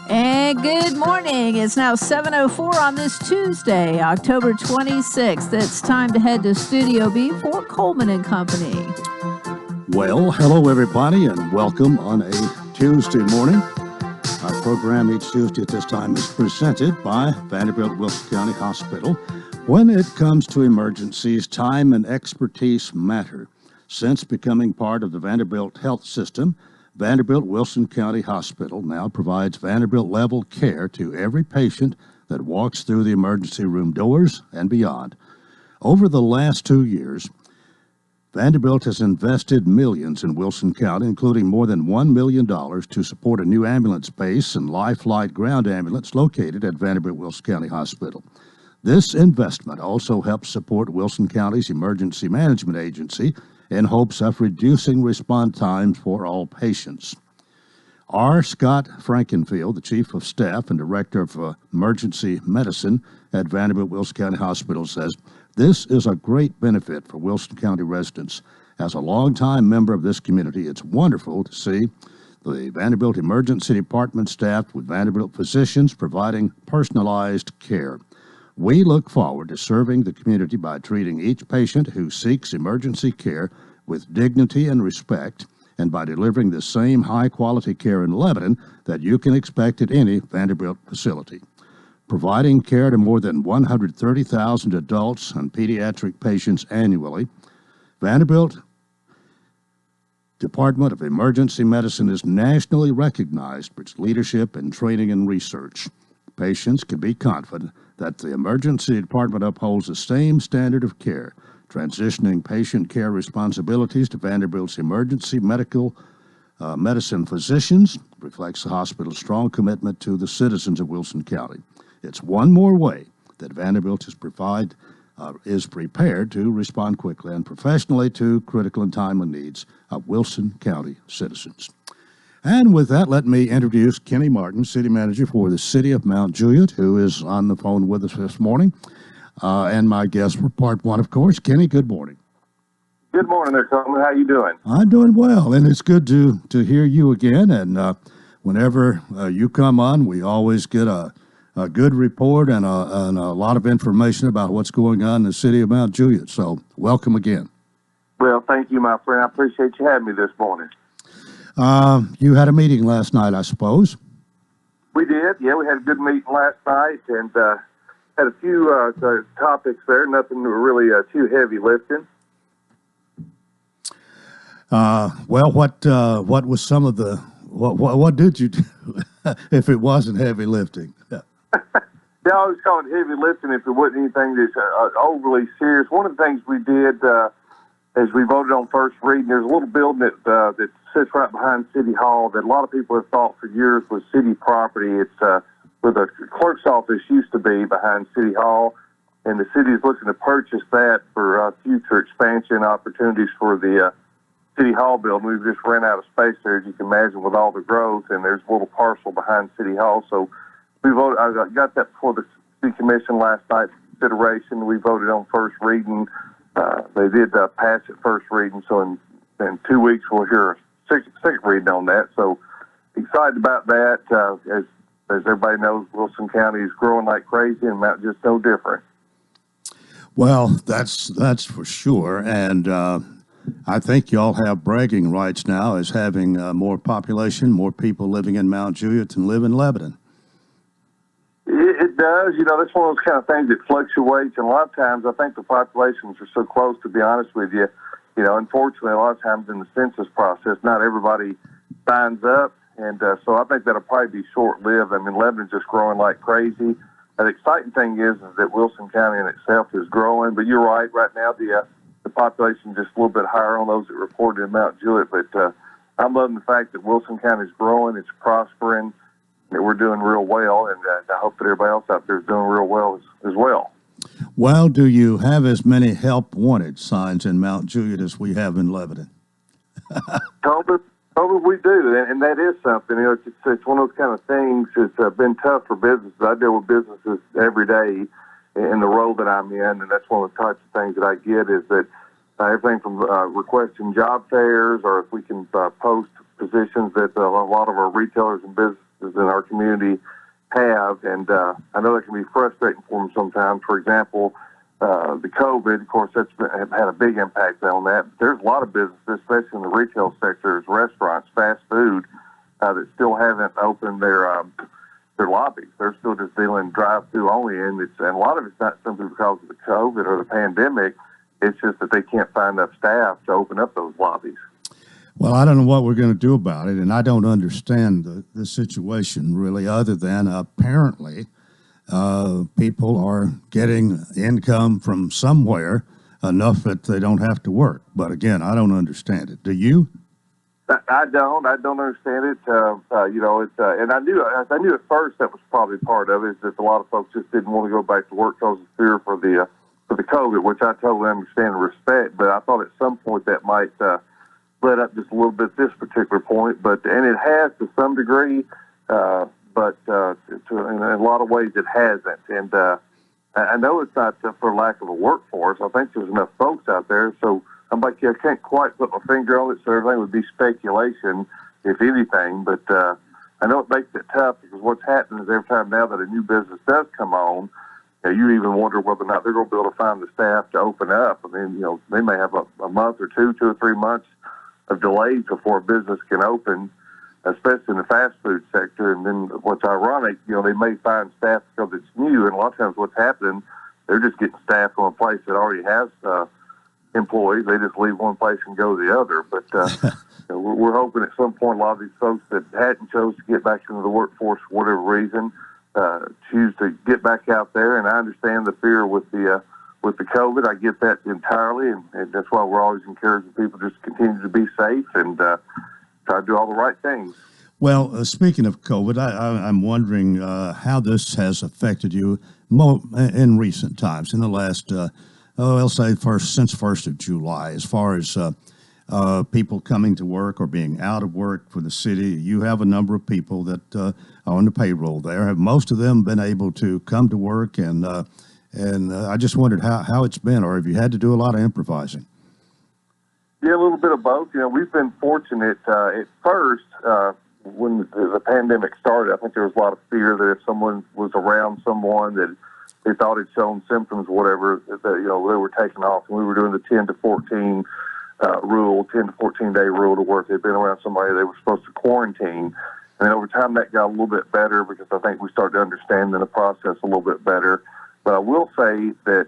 And good morning. It's now 7:04 on this Tuesday, October 26th. It's time to head to Studio B for Coleman and Company. Well, hello everybody, and welcome on a Tuesday morning. Our program each Tuesday at this time is presented by Vanderbilt Wilson County Hospital. When it comes to emergencies, time and expertise matter. Since becoming part of the Vanderbilt health system, Vanderbilt Wilson County Hospital now provides Vanderbilt-level care to every patient that walks through the emergency room doors and beyond. Over the last 2 years, Vanderbilt has invested millions in Wilson County, including more than $1 million to support a new ambulance base and Life Flight ground ambulance located at Vanderbilt Wilson County Hospital. This investment also helps support Wilson County's Emergency Management Agency in hopes of reducing response times for all patients. R. Scott Frankenfield, the Chief of Staff and Director of Emergency Medicine at Vanderbilt Wilson County Hospital, says, "This is a great benefit for Wilson County residents. As a longtime member of this community, it's wonderful to see the Vanderbilt Emergency Department staffed with Vanderbilt physicians providing personalized care. We look forward to serving the community by treating each patient who seeks emergency care with dignity and respect, and by delivering the same high-quality care in Lebanon that you can expect at any Vanderbilt facility. Providing care to more than 130,000 adults and pediatric patients annually, Vanderbilt Department of Emergency Medicine is nationally recognized for its leadership in training and research. Patients can be confident that the emergency department upholds the same standard of care, transitioning patient care responsibilities to Vanderbilt's emergency medicine physicians reflects the hospital's strong commitment to the citizens of Wilson County. It's one more way that Vanderbilt is prepared to respond quickly and professionally to critical and timely needs of Wilson County citizens." And with that, let me introduce Kenny Martin, City Manager for the City of Mount Juliet, who is on the phone with us this morning. And my guest for part one, of course. Kenny, good morning. Good morning there, Coleman. How you doing? I'm doing well, and it's good to hear you again. And whenever you come on, we always get a good report and a lot of information about what's going on in the City of Mount Juliet. So welcome again. Well, thank you, my friend. I appreciate you having me this morning. You had a meeting last night, I suppose. We did. Yeah, we had a good meeting last night and had a few topics there. Nothing really too heavy lifting. Well, what was some of the what did you do if it wasn't heavy lifting? Yeah, I was calling it heavy lifting if it wasn't anything that's overly serious. One of the things we did as we voted on first reading, there's a little building that sits right behind City Hall that a lot of people have thought for years was city property. It's where the clerk's office used to be behind City Hall, and the city is looking to purchase that for future expansion opportunities for the City Hall building. We've just ran out of space there, as you can imagine, with all the growth, and there's a little parcel behind City Hall. So we voted. I got that before the City Commission last night for consideration. We voted on first reading. They did pass it first reading, so in 2 weeks we'll hear a second reading on that. So excited about that. As everybody knows, Wilson County is growing like crazy, and Mount just no different. Well, that's for sure, and I think y'all have bragging rights now as having more population, more people living in Mount Juliet than live in Lebanon. It does. You know, that's one of those kind of things that fluctuates. And a lot of times, I think the populations are so close, to be honest with you. You know, unfortunately, a lot of times in the census process, not everybody signs up. And so I think that'll probably be short-lived. I mean, Lebanon's just growing like crazy. The exciting thing is that Wilson County in itself is growing. But you're right. Right now, the population is just a little bit higher on those that reported in Mount Juliet. But I'm loving the fact that Wilson County is growing. It's prospering. That we're doing real well, and I hope that everybody else out there is doing real well as well. Well, do you have as many help wanted signs in Mount Juliet as we have in Lebanon? Probably we do, and that is something. You know, it's one of those kind of things. It's been tough for businesses. I deal with businesses every day in the role that I'm in, and that's one of the types of things that I get is that everything from requesting job fairs, or if we can post positions that a lot of our retailers and businesses in our community have, and I know that can be frustrating for them sometimes. For example, the COVID, of course, that's had a big impact on that. But there's a lot of businesses, especially in the retail sectors, restaurants, fast food, that still haven't opened their lobbies. They're still just dealing drive-through only, and a lot of it's not simply because of the COVID or the pandemic. It's just that they can't find enough staff to open up those lobbies. Well, I don't know what we're going to do about it, and I don't understand the situation really, other than apparently people are getting income from somewhere enough that they don't have to work. But again, I don't understand it. Do you? I don't understand it. And I knew at first that was probably part of it, is that a lot of folks just didn't want to go back to work because of fear for the COVID, which I totally understand and respect. But I thought at some point that might let up just a little bit at this particular point. And it has to some degree, but in a lot of ways it hasn't. And I know it's not for lack of a workforce. I think there's enough folks out there. So I'm like, I can't quite put my finger on it, so everything would be speculation, if anything. But I know it makes it tough, because what's happening is every time now that a new business does come on, you even wonder whether or not they're going to be able to find the staff to open up. I mean, they may have a month or two or 3 months of delays before a business can open, especially in the fast food sector. And then what's ironic, they may find staff because it's new, and a lot of times what's happening, they're just getting staff from a place that already has employees. They just leave one place and go to the other. But we're hoping at some point a lot of these folks that hadn't chose to get back into the workforce for whatever reason choose to get back out there. And I understand the fear with the COVID. I get that entirely, and that's why we're always encouraging people just to continue to be safe and try to do all the right things. Well, speaking of COVID, I'm wondering how this has affected you in recent times, in the last, I'll say since 1st of July, as far as people coming to work or being out of work for the city. You have a number of people that are on the payroll there. Have most of them been able to come to work? And I just wondered how it's been, or have you had to do a lot of improvising? Yeah, a little bit of both. We've been fortunate. At first, when the pandemic started, I think there was a lot of fear that if someone was around someone that they thought had shown symptoms or whatever, that they were taken off. And we were doing the 10 to 14 rule, 10 to 14 day rule, to where if they'd been around somebody, they were supposed to quarantine. And then over time, that got a little bit better, because I think we started to understand the process a little bit better. But I will say that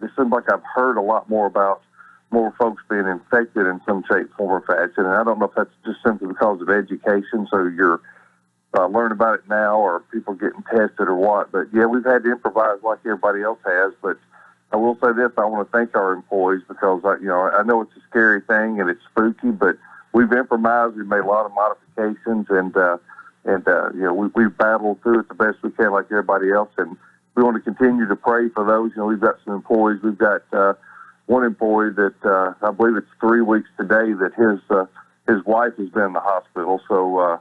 it seems like I've heard a lot more about more folks being infected in some shape, form, or fashion. And I don't know if that's just simply because of education, so you're learning about it now, or people getting tested or what. But yeah, we've had to improvise like everybody else has. But I will say this: I want to thank our employees, because I know it's a scary thing and it's spooky, but we've improvised. We've made a lot of modifications, and we've battled through it the best we can, like everybody else. And we want to continue to pray for those. We've got some employees. We've got one employee that I believe it's 3 weeks today that his wife has been in the hospital. So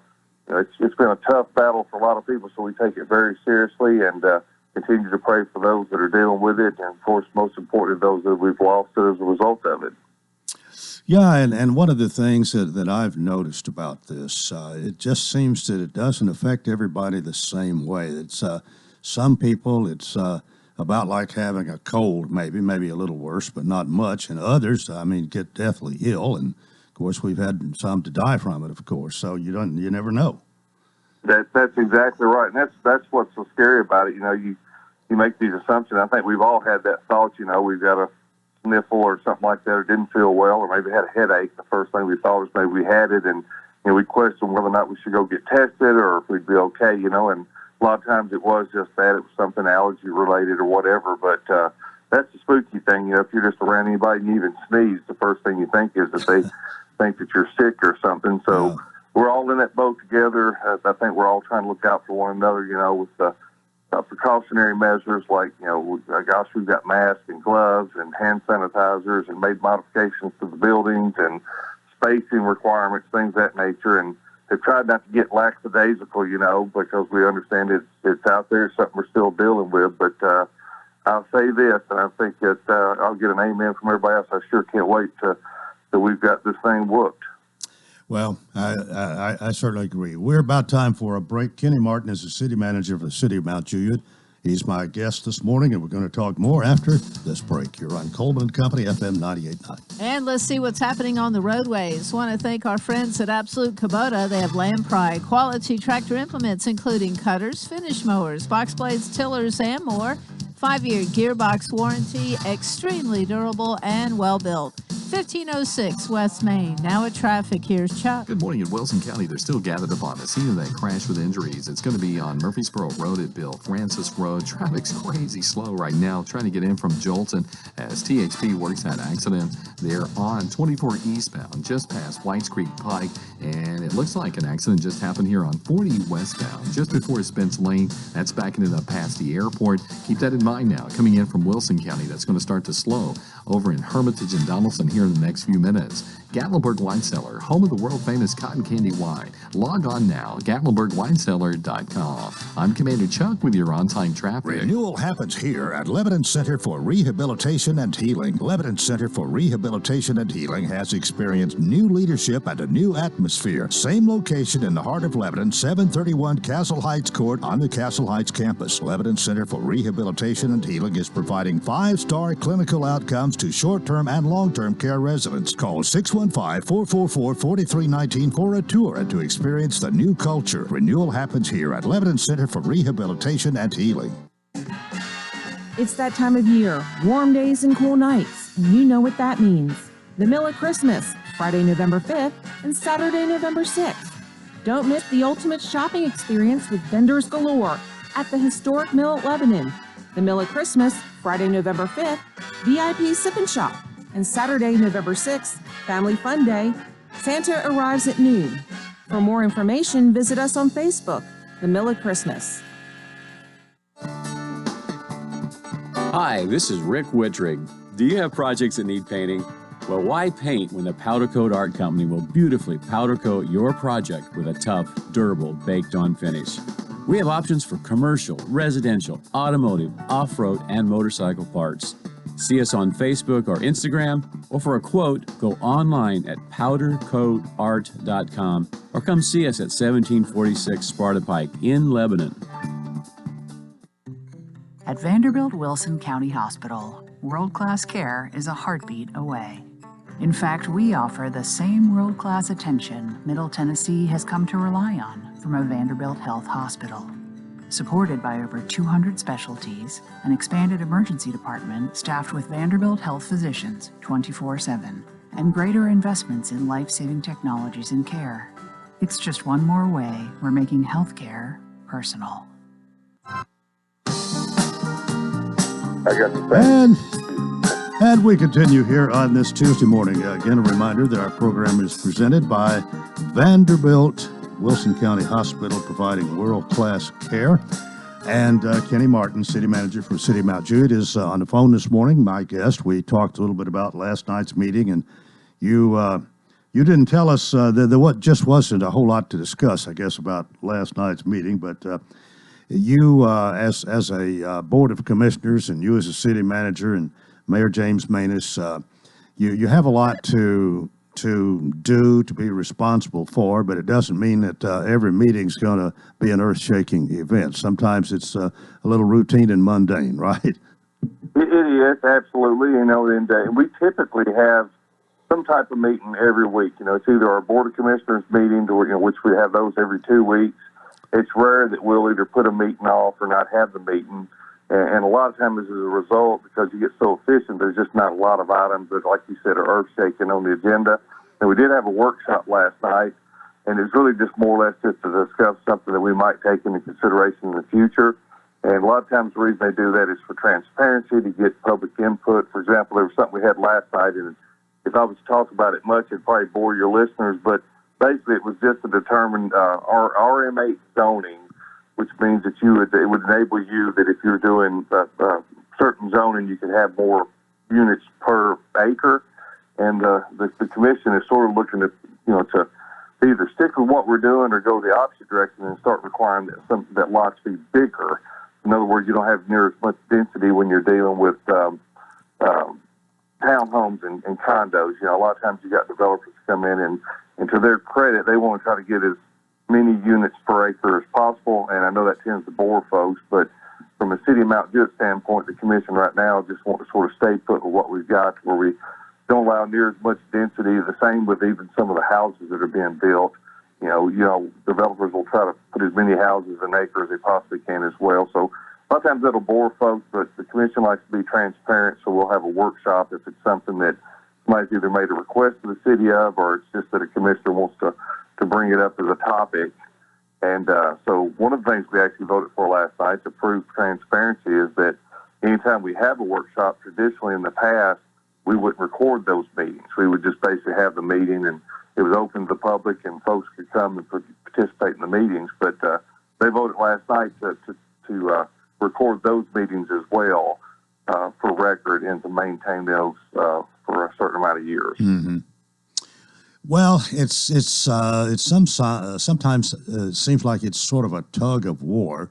it's been a tough battle for a lot of people. So we take it very seriously, and continue to pray for those that are dealing with it, and of course, most importantly, those that we've lost as a result of it. Yeah, and one of the things that I've noticed about this, it just seems that it doesn't affect everybody the same way. It's some people, it's about like having a cold, maybe a little worse, but not much. And others, get deathly ill. And of course, we've had some to die from it, of course. So you never know. That's exactly right, and that's what's so scary about it. You make these assumptions. I think we've all had that thought. We've got a sniffle or something like that, or didn't feel well, or maybe had a headache. The first thing we thought was maybe we had it, and we questioned whether or not we should go get tested, or if we'd be okay. And a lot of times it was just that. It was something allergy related or whatever. But that's the spooky thing. If you're just around anybody and you even sneeze, the first thing you think is that they think that you're sick or something. So. Yeah. We're all in that boat together. I think we're all trying to look out for one another, with the precautionary measures like, we've got masks and gloves and hand sanitizers, and made modifications to the buildings and spacing requirements, things of that nature. And have tried not to get lackadaisical, because we understand it's out there, something we're still dealing with. But I'll say this, and I think that I'll get an amen from everybody else. I sure can't wait till we've got this thing whooped. Well, I certainly agree. We're about time for a break. Kenny Martin is the city manager for the city of Mount Juliet. He's my guest this morning, and we're going to talk more after this break. You're on Coleman and Company, FM 98.9. And let's see what's happening on the roadways. Want to thank our friends at Absolute Kubota. They have Land Pride quality tractor implements, including cutters, finish mowers, box blades, tillers, and more. 5-year gearbox warranty, extremely durable and well-built. 1506 West Main. Now at traffic, here's Chuck. Good morning. In Wilson County, they're still gathered upon the scene of that crash with injuries. It's going to be on Murfreesboro Road at Bill Francis Road. Traffic's crazy slow right now, trying to get in from Jolton as THP works that accident. They're on 24 eastbound, just past Whites Creek Pike, and it looks like an accident just happened here on 40 westbound, just before Spence Lane. That's backing it up past the airport. Keep that in mind now. Coming in from Wilson County, that's going to start to slow over in Hermitage and Donaldson here in the next few minutes. Gatlinburg Wine Cellar, home of the world-famous cotton candy wine. Log on now, GatlinburgWineCellar.com. I'm Commander Chuck with your on-time traffic. Renewal happens here at Lebanon Center for Rehabilitation and Healing. Lebanon Center for Rehabilitation and Healing has experienced new leadership and a new atmosphere. Same location in the heart of Lebanon, 731 Castle Heights Court on the Castle Heights campus. Lebanon Center for Rehabilitation and Healing is providing 5-star clinical outcomes to short-term and long-term care residents. Call 615-444-4319 for a tour and to experience the new culture. Renewal happens here at Lebanon Center for Rehabilitation and Healing. It's that time of year, warm days and cool nights, and you know what that means. The Mill at Christmas, Friday, November 5th and Saturday, November 6th. Don't miss the ultimate shopping experience with vendors galore at the historic Mill at Lebanon. The Mill at Christmas, Friday, November 5th, VIP Sip and Shop, and Saturday, November 6th, Family Fun Day. Santa arrives at noon. For more information, visit us on Facebook, The Mill at Christmas. Hi, this is Rick Wittrig. Do you have projects that need painting? Well, why paint when the Powder Coat Art Company will beautifully powder coat your project with a tough, durable, baked-on finish? We have options for commercial, residential, automotive, off-road, and motorcycle parts. See us on Facebook or Instagram, or for a quote, go online at powdercoatart.com or come see us at 1746 Sparta Pike in Lebanon. At Vanderbilt Wilson County Hospital, world-class care is a heartbeat away. In fact, we offer the same world-class attention Middle Tennessee has come to rely on from a Vanderbilt Health hospital. Supported by over 200 specialties, an expanded emergency department staffed with Vanderbilt Health physicians 24/7, and greater investments in life-saving technologies and care. It's just one more way we're making healthcare personal. And we continue here on this Tuesday morning. Again, a reminder that our program is presented by Vanderbilt Wilson County Hospital, providing world-class care. And Kenny Martin, city manager for the city of Mount Juliet, is on the phone this morning, my guest. We talked a little bit about last night's meeting, and you didn't tell us that just wasn't a whole lot to discuss, I guess, about last night's meeting, but you, as a board of commissioners, and you as a city manager, and Mayor James Maness, you have a lot to do, to be responsible for, but it doesn't mean that every meeting's going to be an earth-shaking event. Sometimes it's a little routine and mundane, right? It is, absolutely. And we typically have some type of meeting every week. It's either our Board of Commissioners meeting, or, which we have those every 2 weeks. It's rare that we'll either put a meeting off or not have the meeting. And a lot of times as a result, because you get so efficient, there's just not a lot of items that, like you said, are earth-shaking on the agenda. And we did have a workshop last night, and it's really just more or less just to discuss something that we might take into consideration in the future. And a lot of times the reason they do that is for transparency, to get public input. For example, there was something we had last night, and if I was to talk about it much, it'd probably bore your listeners, but basically it was just to determine our RM8 zoning, which means that it would enable you that if you're doing certain zoning, you can have more units per acre. And the commission is sort of looking at, to either stick with what we're doing or go the opposite direction and start requiring that lots be bigger. In other words, you don't have near as much density when you're dealing with townhomes and condos. You know, a lot of times you got developers come in and to their credit, they want to try to get as many units per acre as possible. And I know that tends to bore folks, but from a city of Mount Juliet standpoint, the commission right now just want to sort of stay put with what we've got, where we don't allow near as much density. The same with even some of the houses that are being built. You know, developers will try to put as many houses an acre as they possibly can as well. So a lot of times that'll bore folks, but the commission likes to be transparent, so we'll have a workshop if it's something that somebody's either made a request to the city of, or it's just that a commissioner wants to bring it up as a topic. And so one of the things we actually voted for last night to prove transparency is that anytime we have a workshop, traditionally in the past, we wouldn't record those meetings. We would just basically have the meeting, and it was open to the public, and folks could come and participate in the meetings. But they voted last night to record those meetings as well for record and to maintain those for a certain amount of years. Mm-hmm. Well, sometimes seems like it's sort of a tug of war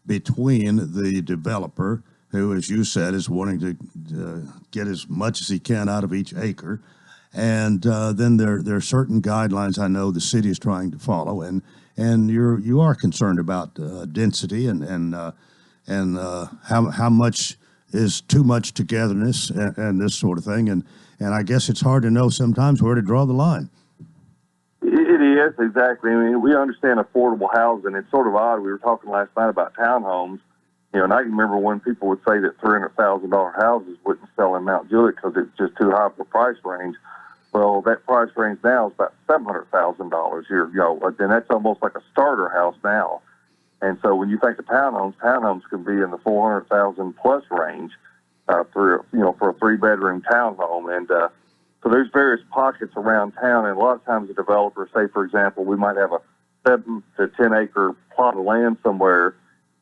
between the developer, who, as you said, is wanting to get as much as he can out of each acre, and then there are certain guidelines I know the city is trying to follow, and you are concerned about density and how much is too much togetherness and this sort of thing, and I guess it's hard to know sometimes where to draw the line. It is, exactly. I mean, we understand affordable housing. It's sort of odd. We were talking last night about townhomes, you know, and I can remember when people would say that $300,000 houses wouldn't sell in Mount Juliet because it's just too high for price range. Well, that price range now is about $700,000 here, and that's almost like a starter house now. And so when you think of townhomes can be in the $400,000 plus range for a 3-bedroom townhome. And so there's various pockets around town, and a lot of times the developers say, for example, we might have a 7 to 10 acre plot of land somewhere,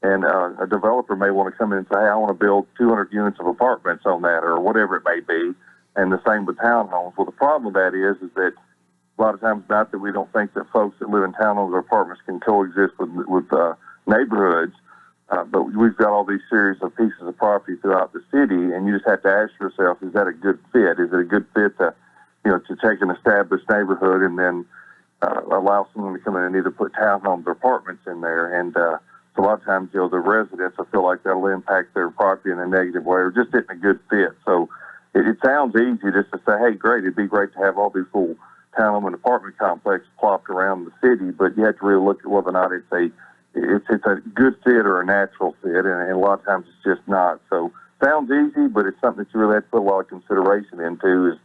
and a developer may want to come in and say, hey, I want to build 200 units of apartments on that, or whatever it may be. And the same with townhomes. Well, the problem with that is that a lot of times, not that we don't think that folks that live in townhomes or apartments can coexist with neighborhoods, but we've got all these series of pieces of property throughout the city, and you just have to ask yourself, is that a good fit? Is it a good fit to take an established neighborhood and then allow someone to come in and either put townhomes or apartments in there? And so a lot of times, the residents, I feel like that'll impact their property in a negative way, or just isn't a good fit. So it sounds easy just to say, hey, great, it'd be great to have all these full townhome and apartment complexes plopped around the city, but you have to really look at whether or not it's a good fit or a natural fit, and a lot of times it's just not. So sounds easy, but it's something that you really have to put a lot of consideration into, is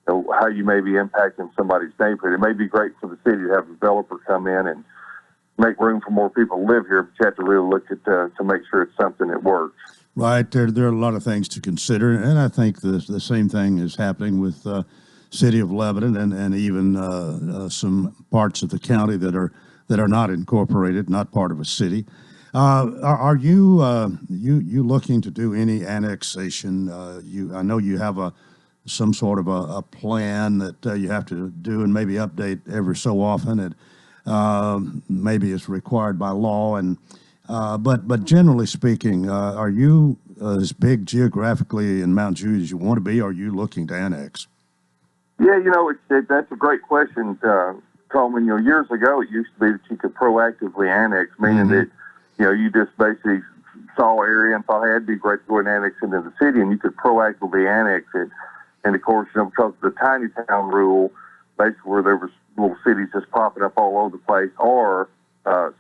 how you may be impacting somebody's neighborhood. It may be great for the city to have a developer come in and make room for more people to live here, but you have to really look at to make sure it's something that works. Right. There are a lot of things to consider, and I think the same thing is happening with City of Lebanon and even some parts of the county that are not incorporated, not part of a city. Are you looking to do any annexation? I know you have some sort of a plan that you have to do and maybe update every so often. And maybe it's required by law. And but generally speaking, are you as big geographically in Mount Juliet as you want to be? Or are you looking to annex? Yeah, that's a great question, Coleman. Years ago, it used to be that you could proactively annex, meaning that, you just basically saw an area and thought, hey, it'd be great to go and annex into the city, and you could proactively annex it. And of course, because of the tiny town rule, basically where there was little cities just popping up all over the place, or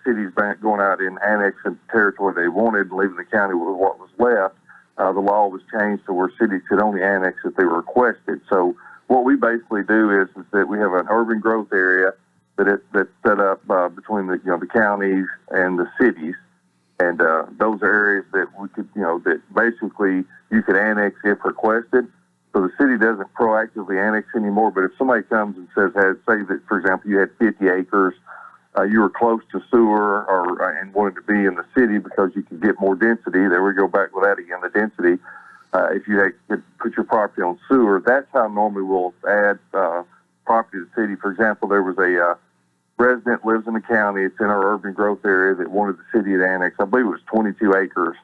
cities going out and annexing territory they wanted and leaving the county with what was left, the law was changed to where cities could only annex if they requested. So what we basically do is that we have an urban growth area that's set up between the counties and the cities, and those are areas that we could that basically you could annex if requested. So the city doesn't proactively annex anymore. But if somebody comes and says, say that, for example, you had 50 acres, you were close to sewer and wanted to be in the city because you could get more density. There we go back with that again, the density. If you could put your property on sewer, that's how normally we'll add property to the city. For example, there was a resident lives in the county. It's in our urban growth area that wanted the city to annex. I believe it was 22 acres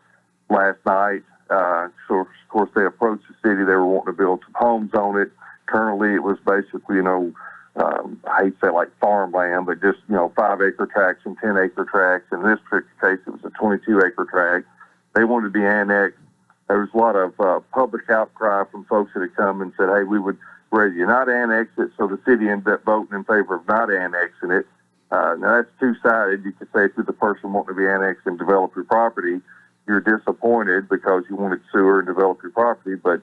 last night. So, of course, they approached the city. They were wanting to build some homes on it. Currently, it was basically, I hate to say like farmland, but just, 5-acre tracts and 10-acre tracts. In this particular case, it was a 22-acre tract. They wanted to be annexed. There was a lot of public outcry from folks that had come and said, hey, we would rather you not annex it. So the city ended up voting in favor of not annexing it. Now, that's two-sided. You could say if you're the person wanting to be annexed and develop your property, you're disappointed because you wanted sewer and develop your property. But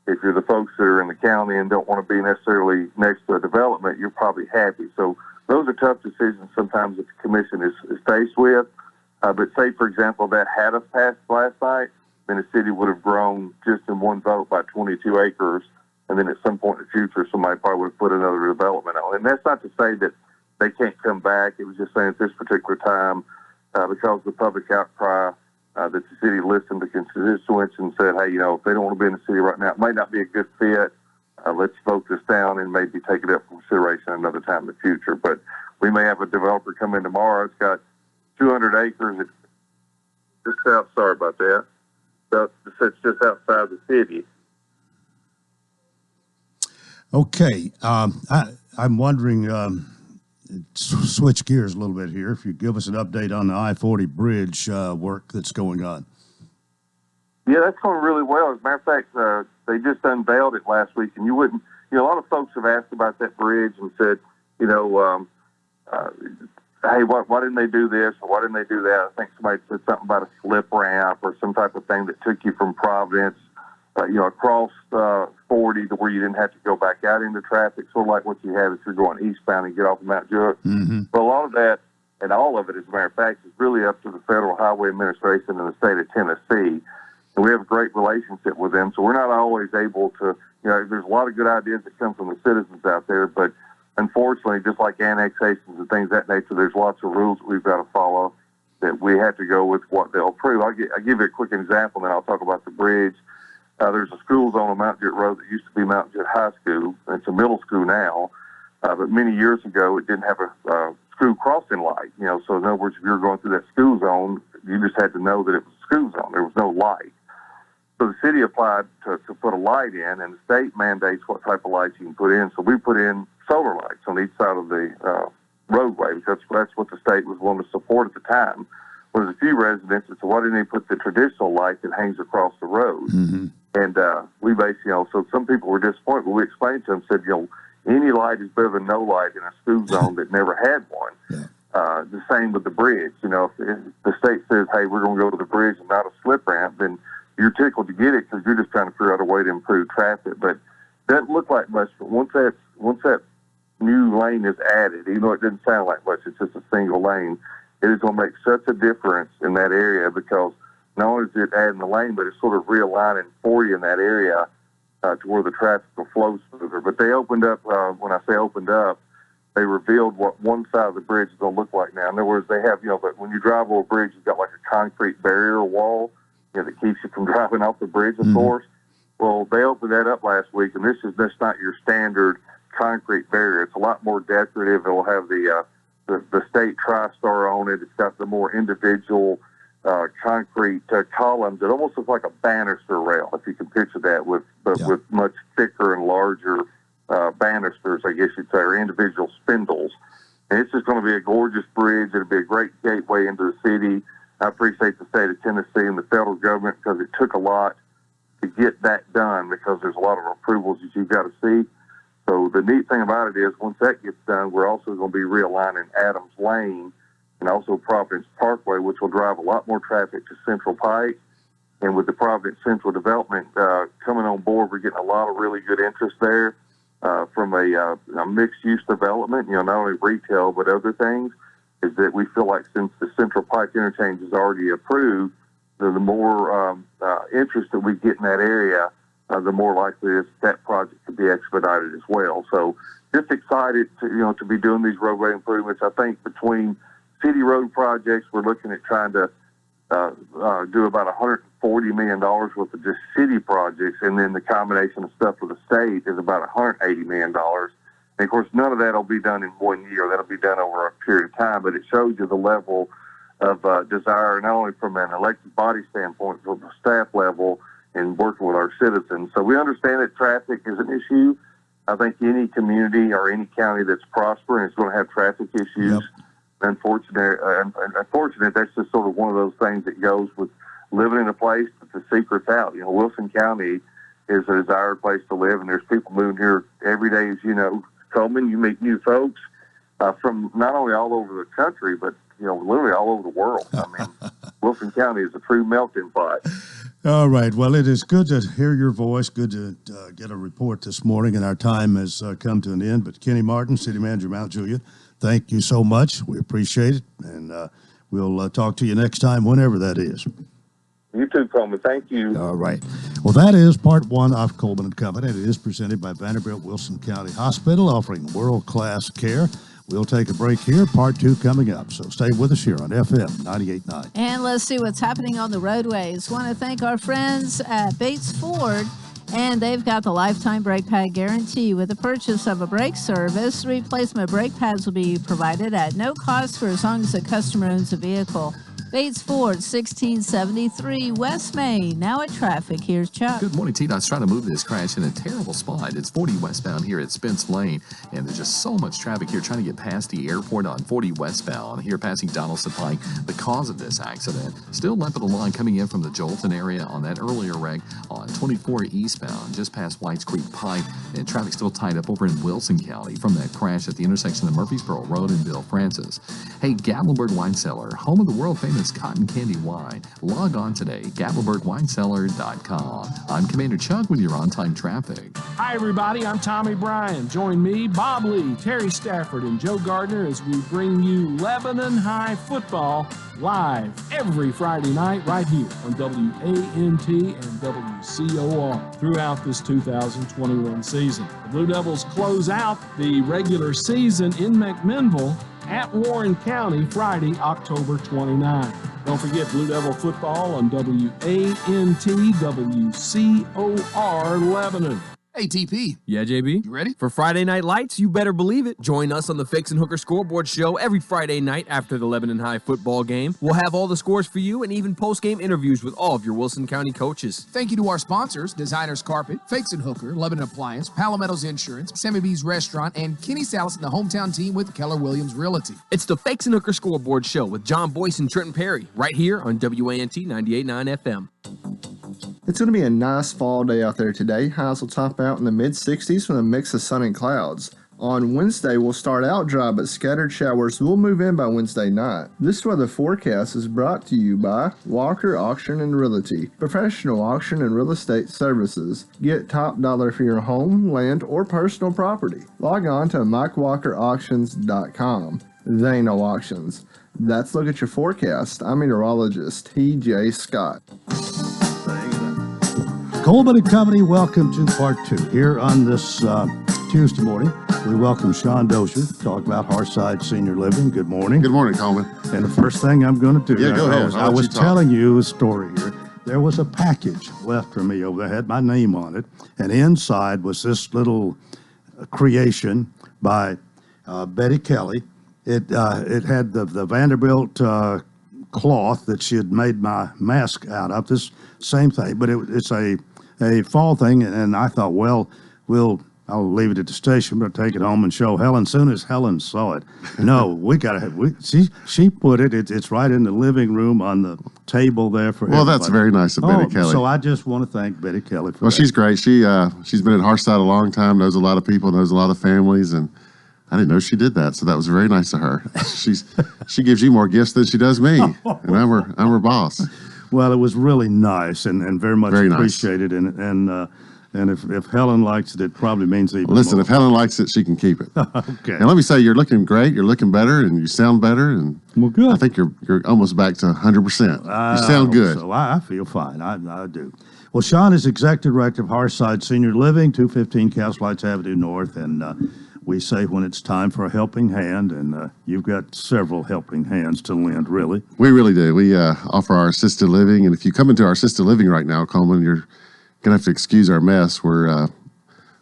if you're the folks that are in the county and don't want to be necessarily next to a development, you're probably happy. So those are tough decisions sometimes that the commission is faced with. But say, for example, that had us passed last night, then the city would have grown just in one vote by 22 acres. And then at some point in the future, somebody probably would have put another development on. And that's not to say that they can't come back. It was just saying at this particular time, because of the public outcry, that the city listened to constituents and said, hey, if they don't want to be in the city right now, it might not be a good fit. Let's vote this down and maybe take it up for consideration another time in the future. But we may have a developer come in tomorrow. It's got 200 acres. It's just sorry about that. It's just outside the city. Okay. I'm wondering, switch gears a little bit here. If you give us an update on the I-40 bridge work that's going on. Yeah, that's going really well. As a matter of fact, they just unveiled it last week, and a lot of folks have asked about that bridge and said, hey, why didn't they do this or why didn't they do that? I think somebody said something about a slip ramp or some type of thing that took you from Providence, across 40 to where you didn't have to go back out into traffic, sort of like what you have if you're going eastbound and get off of Mount Juliet. Mm-hmm. But a lot of that, and all of it, as a matter of fact, is really up to the Federal Highway Administration in the state of Tennessee. And we have a great relationship with them, so we're not always able to, there's a lot of good ideas that come from the citizens out there, but unfortunately, just like annexations and things of that nature, there's lots of rules that we've got to follow that we have to go with what they'll approve. I'll give you a quick example, and then I'll talk about the bridge. There's a school zone on Mount Juliet Road that used to be Mount Juliet High School. It's a middle school now, but many years ago, it didn't have a school crossing light. So in other words, if you were going through that school zone, you just had to know that it was a school zone. There was no light. So the city applied to put a light in, and the state mandates what type of lights you can put in. So we put in solar lights on each side of the roadway because that's what the state was willing to support at the time. Well, there's a few residents that said, why didn't they put the traditional light that hangs across the road? Mm-hmm. And we basically, so some people were disappointed, but we explained to them, said, any light is better than no light in a school zone that never had one. Yeah. The same with the bridge. If the state says, hey, we're going to go to the bridge and not a slip ramp, then you're tickled to get it because you're just trying to figure out a way to improve traffic. But it doesn't look like much, but once that new lane is added, even though it didn't sound like much, it's just a single lane, it is going to make such a difference in that area because not only is it adding the lane, but it's sort of realigning for you in that area to where the traffic will flow smoother. But they opened up, when I say opened up, they revealed what one side of the bridge is going to look like now. In other words, they have, but when you drive over a bridge, you've got like a concrete barrier wall, that keeps you from driving off the bridge, of course. Well, they opened that up last week, and this is just not your standard concrete barrier. It's a lot more decorative. It will have the state TriStar on it. It's got the more individual concrete columns. It almost looks like a banister rail, if you can picture that, with much thicker and larger banisters, I guess you'd say, or individual spindles. And it's just going to be a gorgeous bridge. It'll be a great gateway into the city. I appreciate the state of Tennessee and the federal government because it took a lot to get that done because there's a lot of approvals that you've got to see. So the neat thing about it is once that gets done, we're also going to be realigning Adams Lane and also Providence Parkway, which will drive a lot more traffic to Central Pike. And with the Providence Central development coming on board, we're getting a lot of really good interest there from a mixed-use development, not only retail but other things. Is that we feel like since the Central Pike interchange is already approved, the more interest that we get in that area, the more likely it is that project could be expedited as well. So just excited to be doing these roadway improvements. I think between city road projects, we're looking at trying to do about $140 million worth of just city projects, and then the combination of stuff with the state is about $180 million. And, of course, none of that will be done in 1 year. That'll be done over a period of time, but it shows you the level desire, not only from an elected body standpoint, but from the staff level and working with our citizens. So we understand that traffic is an issue. I think any community or any county that's prospering is going to have traffic issues. Yep. Unfortunate, that's just sort of one of those things that goes with living in a place that the secret's out. Wilson County is a desired place to live, and there's people moving here every day. As you know, Coleman, you meet new folks from not only all over the country, but literally all over the world. I mean, Wilson County is a true melting pot. All right. Well, it is good to hear your voice. Good to get a report this morning, and our time has come to an end. But Kenny Martin, City Manager, Mount Juliet, thank you so much. We appreciate it, and we'll talk to you next time, whenever that is. You too, Coleman. Thank you. All right. Well, that is part one of Coleman & Company. It is presented by Vanderbilt Wilson County Hospital, offering world-class care. We'll take a break here. Part two coming up. So stay with us here on FM 98.9. And let's see what's happening on the roadways. Want to thank our friends at Bates Ford. And they've got the lifetime brake pad guarantee. With the purchase of a brake service, replacement brake pads will be provided at no cost for as long as the customer owns the vehicle. Bates Ford, 1673 West Main. Now at traffic, here's Chuck. Good morning, T-Dot's trying to move this crash in a terrible spot. It's 40 westbound here at Spence Lane, and there's just so much traffic here trying to get past the airport on 40 westbound. Here passing Donaldson Pike, the cause of this accident. Still left of the line coming in from the Jolton area on that earlier wreck on 24 eastbound, just past Whites Creek Pike, and traffic still tied up over in Wilson County from that crash at the intersection of Murfreesboro Road and Bill Francis. Hey, Gatlinburg Wine Cellar, home of the world-famous cotton candy wine. Log on today, GatlinburgWineCellar.com. I'm Commander Chuck with your on-time traffic. Hi, everybody. I'm Tommy Bryan. Join me, Bob Lee, Terry Stafford, and Joe Gardner as we bring you Lebanon High football live every Friday night right here on WANT and WCOR throughout this 2021 season. The Blue Devils close out the regular season in McMinnville at Warren County Friday, October 29. Don't forget Blue Devil football on WANT WCOR Lebanon. Hey, TP. Yeah, JB? You ready? For Friday Night Lights, you better believe it. Join us on the Fakes and Hooker Scoreboard Show every Friday night after the Lebanon High football game. We'll have all the scores for you and even post-game interviews with all of your Wilson County coaches. Thank you to our sponsors, Designers Carpet, Fakes and Hooker, Lebanon Appliance, Palometto's Insurance, Sammy B's Restaurant, and Kenny Salas and the hometown team with Keller Williams Realty. It's the Fakes and Hooker Scoreboard Show with John Boyce and Trenton Perry, right here on WANT 98.9 FM. It's going to be a nice fall day out there today. Highs will top out in the mid-60s with a mix of sun and clouds. On Wednesday, we'll start out dry, but scattered showers will move in by Wednesday night. This weather forecast is brought to you by Walker Auction and Realty, professional auction and real estate services. Get top dollar for your home, land, or personal property. Log on to MikeWalkerAuctions.com. They know auctions. That's Look at Your Forecast. I'm meteorologist T.J. Scott. Coleman & Company, welcome to part two. Here on this Tuesday morning, we welcome Sean Dozier to talk about Hearthside Senior Living. Good morning. Good morning, Coleman. And the first thing I'm going to do, go ahead. I was telling you a story here. There was a package left for me over there, had my name on it, and inside was this little creation by Betty Kelly. It had the Vanderbilt cloth that she had made my mask out of, this same thing, but it's a fall thing, and I thought, well, I'll leave it at the station, but take it home and show Helen. Soon as Helen saw it, no, we got to. She put it. It's right in the living room on the table there for. Well, everybody. That's very nice of Betty Kelly. So I just want to thank Betty Kelly for. Well, that. she's great. She's been at Hearthside a long time. Knows a lot of people. Knows a lot of families, and I didn't know she did that. So that was very nice of her. She gives you more gifts than she does me, and I'm her boss. Well, it was really nice and very much very appreciated, nice. And if Helen likes it, it probably means even Listen, more. if Helen likes it, she can keep it. Okay. And let me say, you're looking great. You're looking better, and you sound better. And well, good. I think you're almost back to 100%. You sound good. So I feel fine. I do. Well, Sean is Executive Director of Hearthside Senior Living, 215 Castlights Avenue North, and we say when it's time for a helping hand, and you've got several helping hands to lend, really. We really do. We offer our assisted living, and if you come into our assisted living right now, Coleman, you're going to have to excuse our mess. We're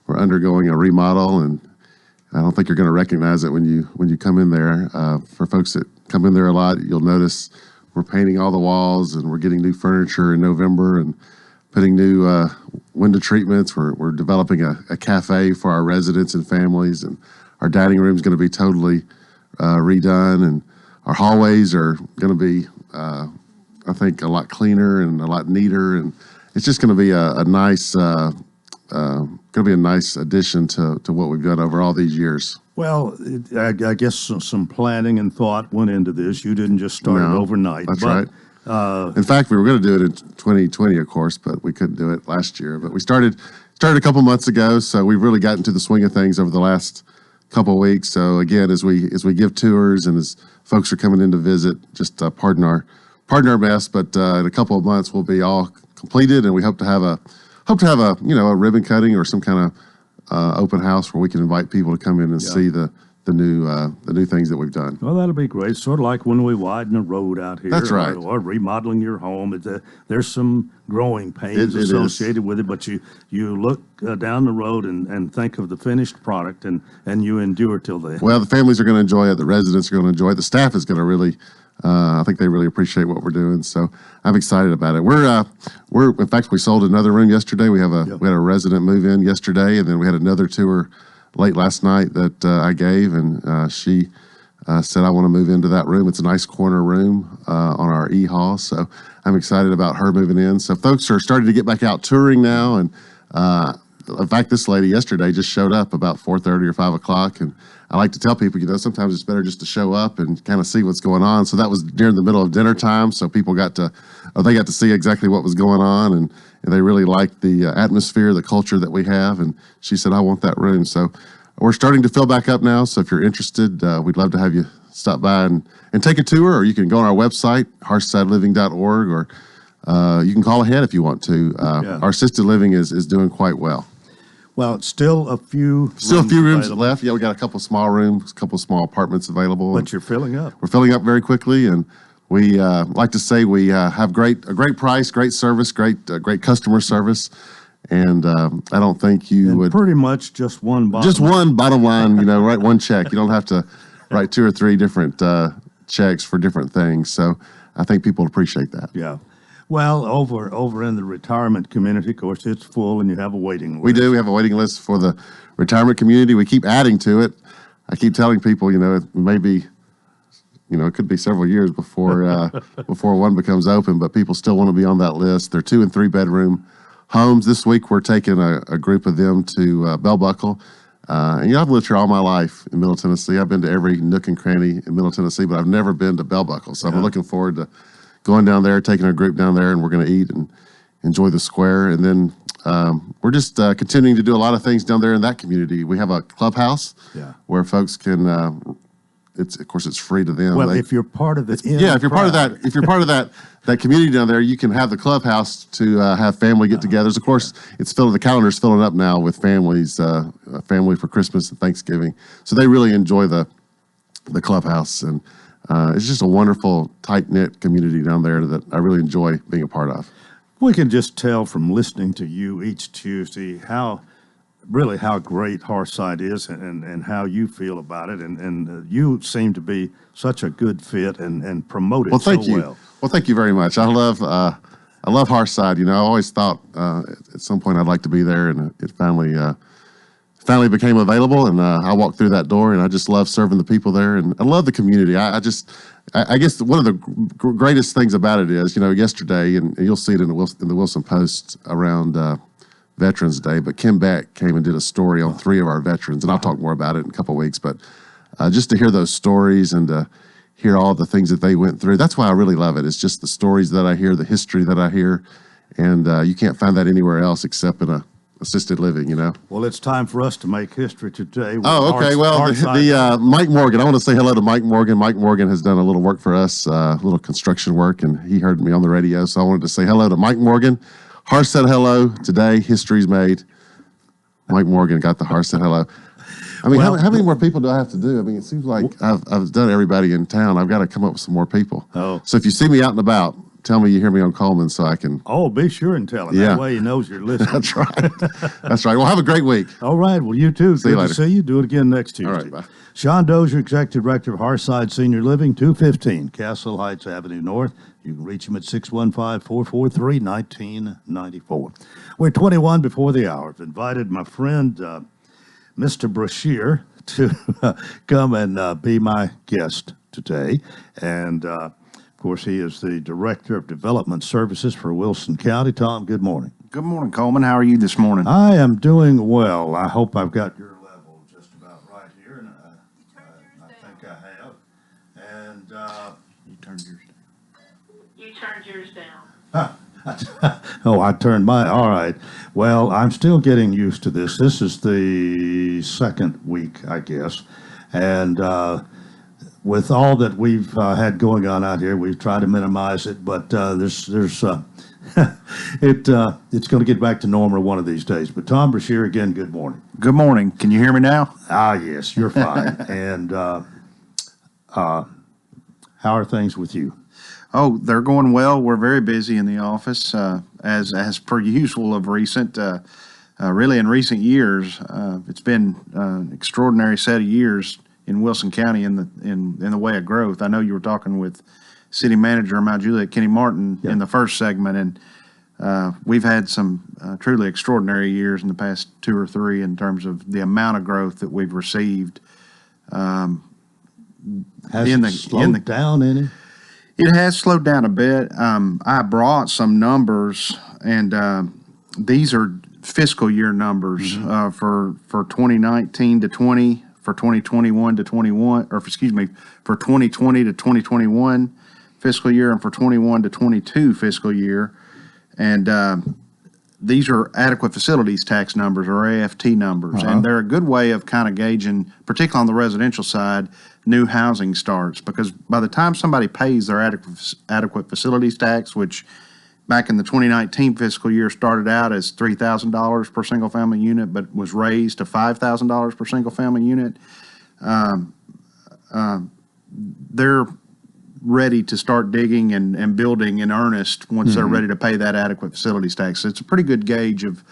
undergoing a remodel, and I don't think you're going to recognize it when you come in there. For folks that come in there a lot, you'll notice we're painting all the walls, and we're getting new furniture in November and putting new window treatments. We're developing a cafe for our residents and families, and our dining room is going to be totally redone, and our hallways are going to be, I think, a lot cleaner and a lot neater, and it's just going to be a nice addition to what we've done over all these years. Well, I guess some planning and thought went into this. You didn't just start it overnight. That's right. In fact, we were going to do it in 2020, of course, but we couldn't do it last year. But we started a couple months ago, so we've really gotten to the swing of things over the last couple of weeks. So again, as we give tours and as folks are coming in to visit, just pardon our mess, but in a couple of months we'll be all completed, and we hope to have a a ribbon cutting or some kind of open house where we can invite people to come in and see the new things that we've done. Well, that'll be great. Sort of like when we widen a road out here. That's right. Or remodeling your home. There's some growing pains associated with it, but you look down the road and think of the finished product, and you endure till then. Well, the families are going to enjoy it. The residents are going to enjoy it. The staff is going to really, I think they really appreciate what we're doing. So I'm excited about it. We're in fact, we sold another room yesterday. We had a resident move in yesterday, and then we had another tour late last night that I gave, and she said, I want to move into that room. It's a nice corner room on our E-Hall, so I'm excited about her moving in. So folks are starting to get back out touring now, and in fact, this lady yesterday just showed up about 4:30 or 5 o'clock, and I like to tell people, sometimes it's better just to show up and kind of see what's going on. So that was during the middle of dinner time, so people got to see exactly what was going on, and they really liked the atmosphere, the culture that we have, and she said, I want that room. So we're starting to fill back up now, so if you're interested, we'd love to have you stop by and take a tour, or you can go on our website, hearthsideliving.org, or you can call ahead if you want to. Our assisted living is doing quite well. Well, it's still a few rooms left. Yeah, we got a couple small rooms, a couple small apartments available. But you're filling up. We're filling up very quickly, and we like to say we have a great price, great service, great customer service, and I don't think you would pretty much just one bottom line. Write one check. You don't have to write 2 or 3 different checks for different things. So I think people appreciate that. Yeah. Well, over in the retirement community, of course, it's full, and you have a waiting list. We do. We have a waiting list for the retirement community. We keep adding to it. I keep telling people, it may be, it could be several years before before one becomes open, but people still want to be on that list. They're 2 and 3 bedroom homes. This week, we're taking a group of them to Bell Buckle. And I've lived here all my life in Middle Tennessee. I've been to every nook and cranny in Middle Tennessee, but I've never been to Bell Buckle. So I'm looking forward to going down there, taking a group down there, and we're going to eat and enjoy the square. And then we're just continuing to do a lot of things down there in that community. We have a clubhouse where folks can. Of course, it's free to them. Well, if you're part of it, if you're part of that community down there, you can have the clubhouse to have family get-togethers. Of course, the calendar's filling up now with families, family for Christmas and Thanksgiving. So they really enjoy the clubhouse, and it's just a wonderful, tight-knit community down there that I really enjoy being a part of. We can just tell from listening to you each Tuesday how great Hearthside is and how you feel about it. And you seem to be such a good fit and promote it so well. Well, thank you very much. I love Hearthside. I always thought at some point I'd like to be there, and it finally became available, and I walked through that door, and I just love serving the people there, and I love the community. I guess one of the greatest things about it is, yesterday, and you'll see it in the Wilson Post around Veterans Day, but Kim Beck came and did a story on 3 of our veterans, and I'll talk more about it in a couple of weeks, but just to hear those stories and to hear all the things that they went through, that's why I really love it. It's just the stories that I hear, the history that I hear, and you can't find that anywhere else except in a assisted living, Well, it's time for us to make history today. Oh, okay. The Mike Morgan. I want to say hello to Mike Morgan. Mike Morgan has done a little work for us, a little construction work, and he heard me on the radio, so I wanted to say hello to Mike Morgan. Hearth said hello today. History's made. Mike Morgan got the Hearth said hello. I mean, how many more people do I have to do? I mean, it seems like I've done everybody in town. I've got to come up with some more people. Oh. So if you see me out and about, tell me you hear me on Coleman so I can. Oh, be sure and tell him. Yeah. That way he knows you're listening. That's right. That's right. Well, have a great week. All right. Well, you too. See you Good later. to see you. Do it again next Tuesday. All right. Bye. Sean Dozier, Executive Director of Hearthside Senior Living, 215 Castle Heights Avenue North. You can reach him at 615-443-1994. We're 21 before the hour. I've invited my friend, Mr. Brashear, to come and be my guest today. And, of course, he is the Director of Development Services for Wilson County. Tom, good morning. Good morning, Coleman. How are you this morning? I am doing well. I hope I've got your level just about right here, and I think I have. And You turned yours down. You turned yours down. oh, I turned my. All right. Well, I'm still getting used to this. This is the second week, I guess, and with all that we've had going on out here, we've tried to minimize it, but there's it's going to get back to normal one of these days. But Tom Brashear, again, good morning. Good morning. Can you hear me now? Ah, yes, you're fine. And how are things with you? Oh, they're going well. We're very busy in the office, as per usual of recent. Really, in recent years, it's been an extraordinary set of years in Wilson County in the way of growth. I know you were talking with City Manager Mount Juliet, Kenny Martin, in the first segment, and we've had some truly extraordinary years in the past 2 or 3 in terms of the amount of growth that we've received. Has it slowed down any? It has slowed down a bit. I brought some numbers, and these are fiscal year numbers for 2019 to 20, for 2021 to 21, or excuse me, for 2020 to 2021 fiscal year, and for 21 to 22 fiscal year. And these are adequate facilities tax numbers, or AFT numbers, and they're a good way of kind of gauging, particularly on the residential side, new housing starts, because by the time somebody pays their adequate facilities tax, which back in the 2019 fiscal year started out as $3,000 per single family unit, but was raised to $5,000 per single family unit, they're ready to start digging and building in earnest once they're ready to pay that adequate facilities tax. So it's a pretty good gauge of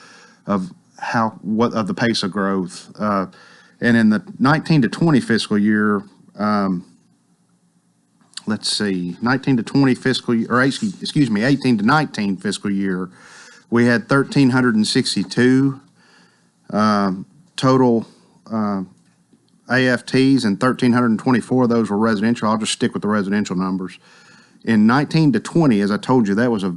the pace of growth. And in the 19 to 20 fiscal year, let's see, 19 to 20 fiscal year, or excuse me, 18 to 19 fiscal year, we had 1,362 total AFTs, and 1,324 of those were residential. I'll just stick with the residential numbers. In 19 to 20, as I told you, that was a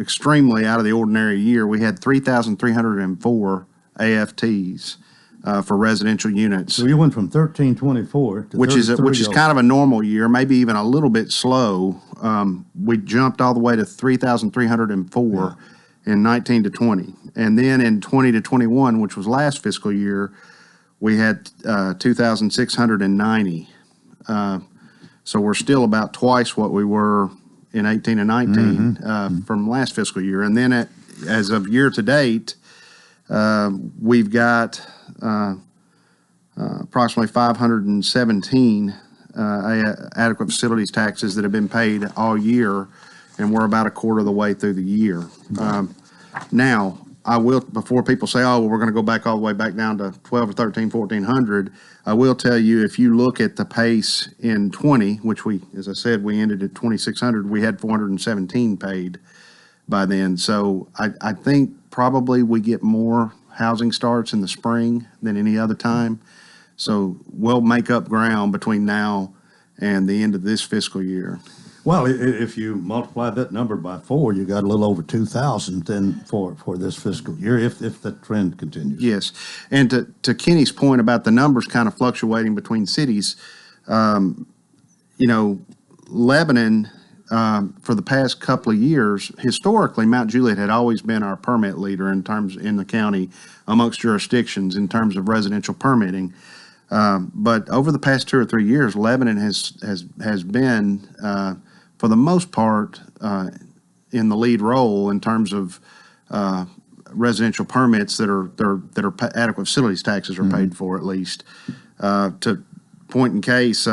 extremely out of the ordinary year. We had 3,304 AFTs. For residential units. So you went from 1,324 to which is kind of a normal year, maybe even a little bit slow. We jumped all the way to 3,304 in 19 to 20. And then in 20 to 21, which was last fiscal year, we had 2,690. So we're still about twice what we were in 18 and 19 from last fiscal year. And then as of year to date, we've got approximately 517 adequate facilities taxes that have been paid all year, and we're about a quarter of the way through the year. Now, I will, before people say, oh, well, we're going to go back all the way back down to 12 or 13, 1,400, I will tell you, if you look at the pace in 20, which we, as I said, we ended at 2,600, we had 417 paid by then. So I think probably we get more housing starts in the spring than any other time. So we'll make up ground between now and the end of this fiscal year. Well, if you multiply that number by 4, you got a little over 2,000 then for this fiscal year, if the trend continues. Yes. And to Kenny's point about the numbers kind of fluctuating between cities, Lebanon, for the past couple of years, historically, Mount Juliet had always been our permit leader in the county amongst jurisdictions in terms of residential permitting. But over the past 2 or 3 years, Lebanon has been, for the most part, in the lead role in terms of residential permits that are adequate facilities taxes are paid for, at least. To point in case,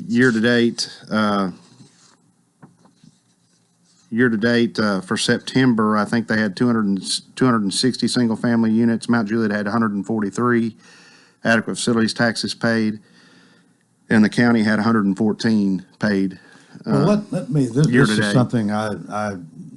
Year to date for September, I think they had 260 single family units. Mount Juliet had 143 adequate facilities taxes paid, and the county had 114 paid. Well, let me. This year to is date. something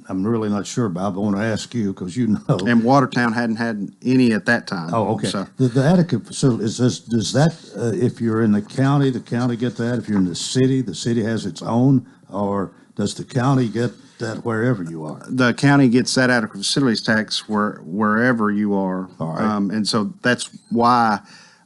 I'm really not sure about, but I want to ask you because you know. And Watertown hadn't had any at that time. Oh, okay. So, The adequate facility does that if you're in the county get that. If you're in the city has its own, or does the county get that wherever you are? the county gets that adequate facilities tax wherever you are. All right. And so that's why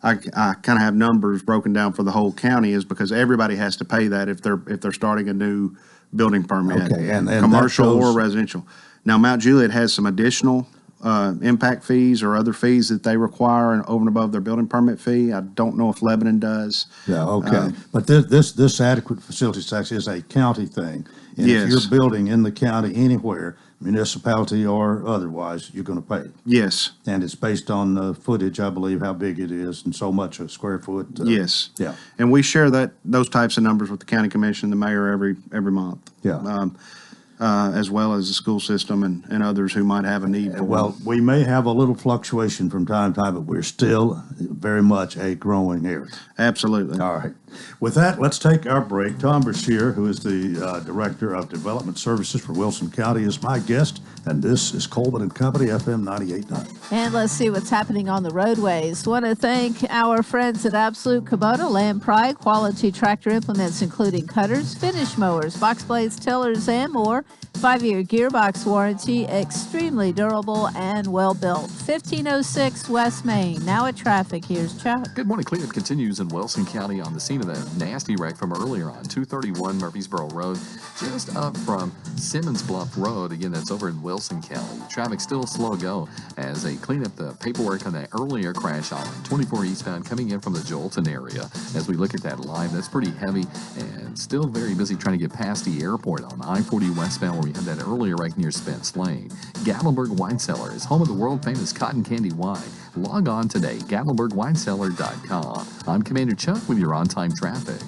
I kind of have numbers broken down for the whole county, is because everybody has to pay that if they're starting a new building permit, Okay, and commercial that goes- or residential. Now, Mount Juliet has some additional impact fees or other fees that they require over and above their building permit fee. I don't know if Lebanon does. Yeah, okay. But this adequate facilities tax is a county thing. And Yes. if you're building in the county anywhere, municipality or otherwise, you're going to pay. Yes. And it's based on the footage, I believe, how big it is, and so much a square foot. Yes. Yeah. And we share those types of numbers with the county commission, the mayor every month. Yeah. As well as the school system and others who might have a need for Well, we may have a little fluctuation from time to time, but we're still very much a growing area. Absolutely. All right. With that, let's take our break. Tom Brashear, who is the Director of Development Services for Wilson County, is my guest, and this is Coleman and Company, FM 98.9. And let's see what's happening on the roadways. Want to thank our friends at Absolute Kubota, Land Pride, quality tractor implements, including cutters, finish mowers, box blades, tillers, and more. 5-year gearbox warranty, extremely durable and well built. 1506 West Main. Now at traffic, here's Chuck. Good morning. Cleanup continues in Wilson County on the scene of the nasty wreck from earlier on 231 Murfreesboro Road, just up from Simmons Bluff Road. Again, that's over in Wilson County. Traffic still slow go as they clean up the paperwork on that earlier crash on 24 eastbound coming in from the Jolton area. As we look at that live, that's pretty heavy and still very busy trying to get past the airport on I-40 westbound where we had that earlier right near Spence Lane. Gatlinburg Wine Cellar is home of the world famous cotton candy wine. Log on today, GatlinburgWineCellar.com. I'm Commander Chuck with your on-time traffic.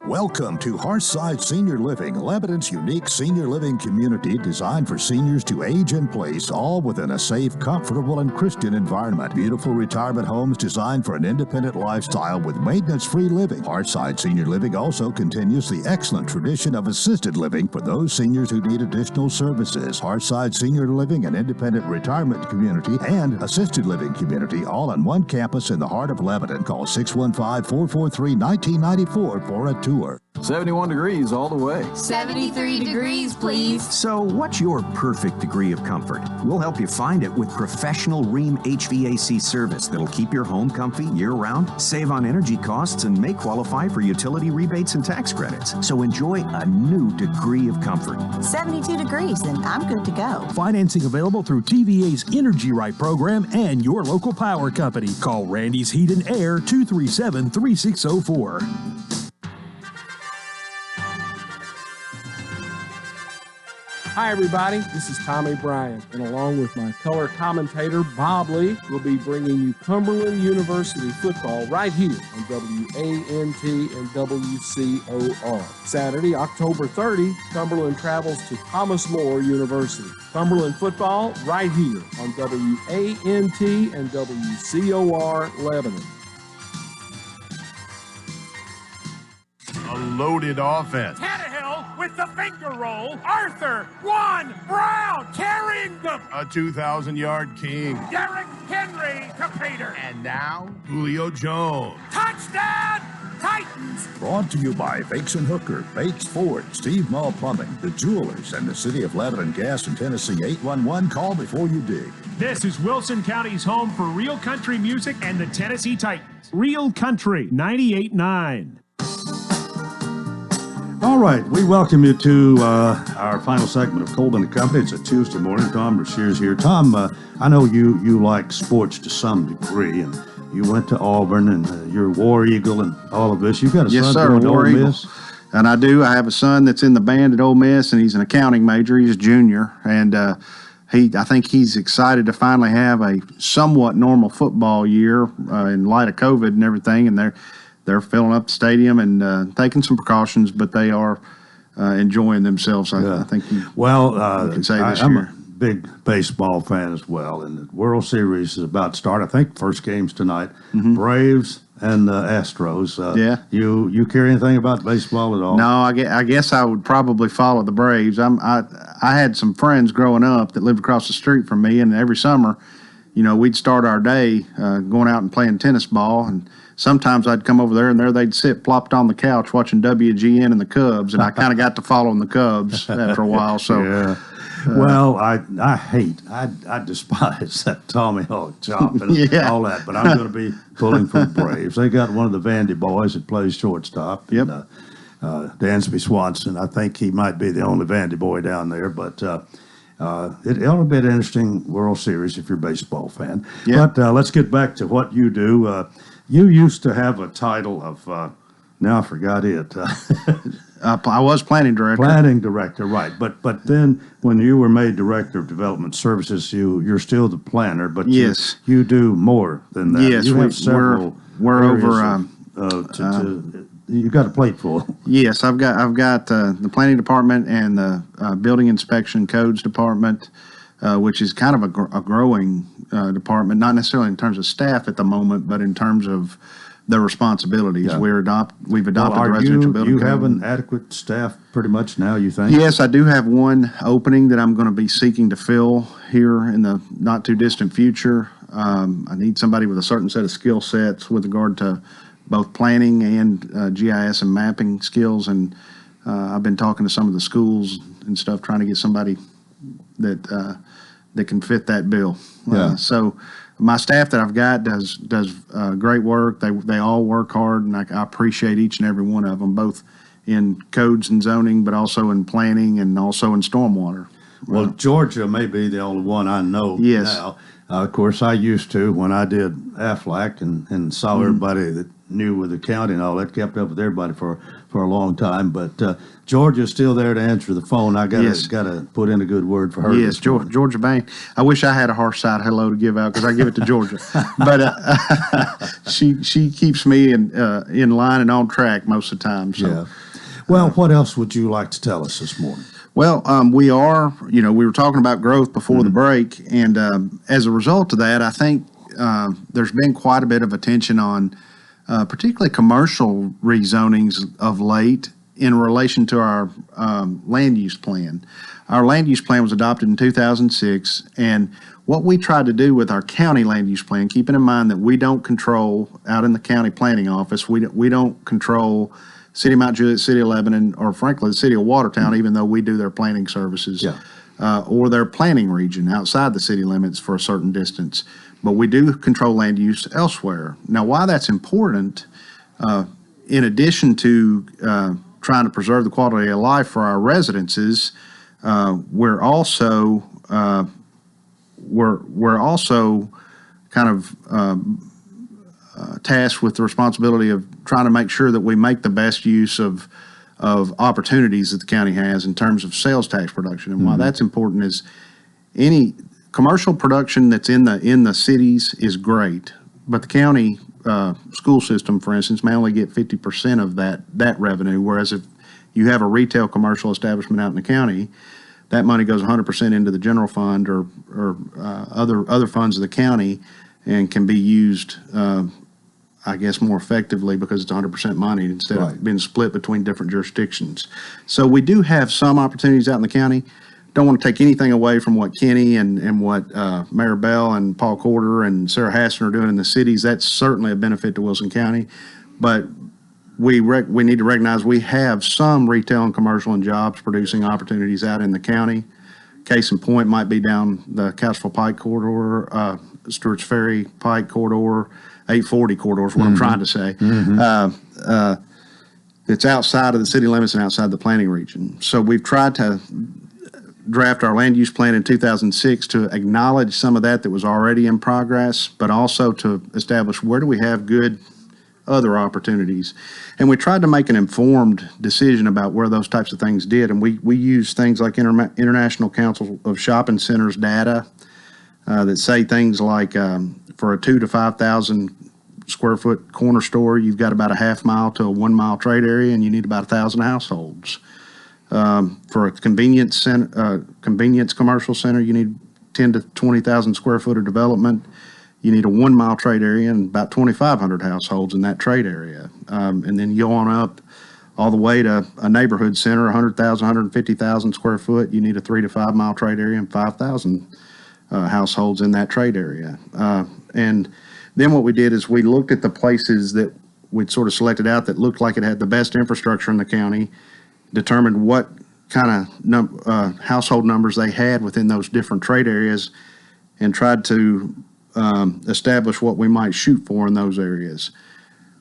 Welcome to Hearthside Senior Living, Lebanon's unique senior living community designed for seniors to age in place, all within a safe, comfortable, and Christian environment. Beautiful retirement homes designed for an independent lifestyle with maintenance-free living. Hearthside Senior Living also continues the excellent tradition of assisted living for those seniors who need additional services. Hearthside Senior Living, an independent retirement community and assisted living community, all on one campus in the heart of Lebanon. Call 615-443-1994 for a tour. 71 degrees all the way. 73 degrees, please. So what's your perfect degree of comfort? We'll help you find it with professional Rheem HVAC service that'll keep your home comfy year-round, save on energy costs, and may qualify for utility rebates and tax credits. So enjoy a new degree of comfort. 72 degrees, and I'm good to go. Financing available through TVA's Energy Right program and your local power company. Call Randy's Heat and Air 237-3604. Hi, everybody. This is Tommy Bryan, and along with my color commentator, Bob Lee, we'll be bringing you Cumberland University football right here on WANT and WCOR. Saturday, October 30, Cumberland travels to Thomas More University. Cumberland football right here on WANT and WCOR Lebanon. A loaded offense. Tannehill with the finger roll. Arthur, Juan Brown carrying them. A 2,000-yard king. Derrick Henry to Peter. And now, Julio Jones. Touchdown, Titans. Brought to you by Fakes & Hooker, Bakes Ford, Steve Mall Plumbing, The Jewelers, and the City of Lebanon Gas and Tennessee 811. Call before you dig. This is Wilson County's home for real country music and the Tennessee Titans. Real Country 98.9. All right, we welcome you to our final segment of Coleman and Company. It's a Tuesday morning. Tom Brashear's here. Tom, I know you like sports to some degree, and you went to Auburn, and you're a War Eagle and all of this. You've got a son going to Ole Miss? And I do. I have a son that's in the band at Ole Miss, and he's an accounting major. He's a junior, and I think he's excited to finally have a somewhat normal football year in light of COVID and everything, and they're filling up the stadium and taking some precautions, but they are enjoying themselves. I think you can say this I'm year. a big baseball fan as well, and the World Series is about to start. I think first game's tonight. Braves and Astros. You care anything about baseball at all? No, I guess I would probably follow the Braves. I had some friends growing up that lived across the street from me, and every summer, we'd start our day going out and playing tennis ball, and sometimes I'd come over there, and there they'd sit plopped on the couch watching WGN and the Cubs, and I kind of got to following the Cubs after a while. So, well, I despise that Tommy Hawk chop and all that, but I'm going to be pulling for the Braves. They got one of the Vandy boys that plays shortstop. Yep. And, Dansby Swanson. I think he might be the only Vandy boy down there, but it'll be an interesting World Series if you're a baseball fan. Yep. But let's get back to what you do. You used to have a title of, now I forgot it. I was planning director. Planning director, right. But then when you were made director of development services, you're still the planner, but yes, you do more than that. Yes, you have several we're over. You got a plate full. Yes, I've got the planning department and the building inspection codes department, which is kind of a growing department, not necessarily in terms of staff at the moment, but in terms of their responsibilities. Yeah. We've adopted the residential building you code. have an adequate staff pretty much now, you think? Yes, I do have one opening that I'm going to be seeking to fill here in the not too distant future. I need somebody with a certain set of skill sets with regard to both planning and GIS and mapping skills, and I've been talking to some of the schools and stuff, trying to get somebody that can fit that bill. Yeah. So my staff that I've got does great work. They all work hard, and I appreciate each and every one of them, both in codes and zoning, but also in planning and also in stormwater. Well, Georgia may be the only one I know now. Of course, I used to when I did AFLAC and saw everybody that knew with the county and all that, kept up with everybody for a long time. But Georgia's still there to answer the phone. I got to put in a good word for her. Yes, Georgia Bain. I wish I had a Hearthside hello to give out because I give it to Georgia. But she keeps me in line and on track most of the time. So. Yeah. Well, what else would you like to tell us this morning? Well, we were talking about growth before the break, and as a result of that, I think there's been quite a bit of attention on particularly commercial rezonings of late in relation to our land use plan. Our land use plan was adopted in 2006, and what we tried to do with our county land use plan, keeping in mind that we don't control, out in the county planning office, we don't control City of Mount Juliet, City of Lebanon, or frankly, the City of Watertown, even though we do their planning services, or their planning region outside the city limits for a certain distance. But we do control land use elsewhere. Now, why that's important, in addition to trying to preserve the quality of life for our residences, we're also kind of tasked with the responsibility of trying to make sure that we make the best use of opportunities that the county has in terms of sales tax production. And why that's important is any commercial production that's in the cities is great, but the county school system, for instance, may only get 50% of that revenue, whereas if you have a retail commercial establishment out in the county, that money goes 100% into the general fund or other funds of the county and can be used I guess more effectively because it's 100% money instead of being split between different jurisdictions. So we do have some opportunities out in the county. Don't want to take anything away from what Kenny and what Mayor Bell and Paul Corder and Sarah Hassan are doing in the cities. That's certainly a benefit to Wilson County. But we need to recognize we have some retail and commercial and jobs producing opportunities out in the county. Case in point might be down the Couchville Pike corridor, Stewart's Ferry Pike corridor, 840 corridor is what I'm trying to say. It's outside of the city limits and outside the planning region. So we've tried to draft our land use plan in 2006 to acknowledge some of that was already in progress, but also to establish where do we have good other opportunities. And we tried to make an informed decision about where those types of things did. And we use things like International Council of Shopping Centers data that say things like for a 2,000 to 5,000 square foot corner store, you've got about a half mile to a 1 mile trade area, and you need about 1,000 households. For a convenience commercial center, you need 10 to 20,000 square foot of development. You need a 1 mile trade area and about 2,500 households in that trade area. And then you go on up all the way to a neighborhood center, 100,000, 150,000 square foot. You need a 3 to 5 mile trade area and 5,000 households in that trade area. And then what we did is we looked at the places that we'd sort of selected out that looked like it had the best infrastructure in the county, determined what kind of household numbers they had within those different trade areas, and tried to establish what we might shoot for in those areas.